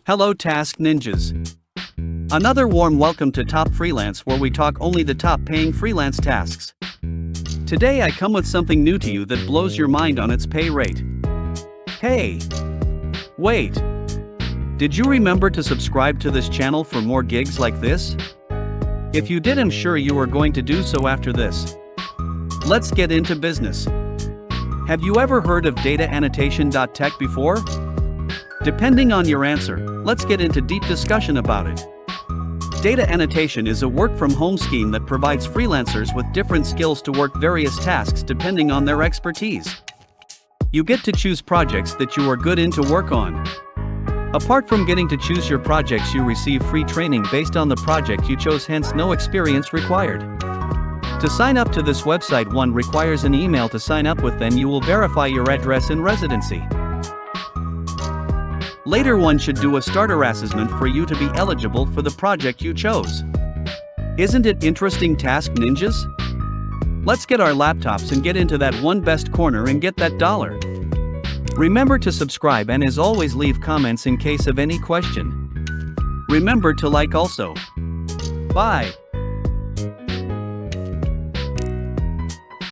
Hello Task Ninjas. Another warm welcome to Top Freelance, where we talk only the top paying freelance tasks. Today I come with something new to you that blows your mind on its pay rate. Hey! Wait! Did you remember to subscribe to this channel for more gigs like this? If you did, I'm sure you are going to do so after this. Let's get into business. Have you ever heard of dataannotation.tech before? Depending on your answer, let's get into deep discussion about it. Data annotation is a work-from-home scheme that provides freelancers with different skills to work various tasks depending on their expertise. You get to choose projects that you are good in to work on. Apart from getting to choose your projects, you receive free training based on the project you chose, hence no experience required. To sign up to this website, one requires an email to sign up with, then you will verify your address and residency. Later, one should do a starter assessment for you to be eligible for the project you chose. Isn't it interesting, Task Ninjas? Let's get our laptops and get into that one best corner and get that dollar. Remember to subscribe, and as always, leave comments in case of any question. Remember to like also. Bye.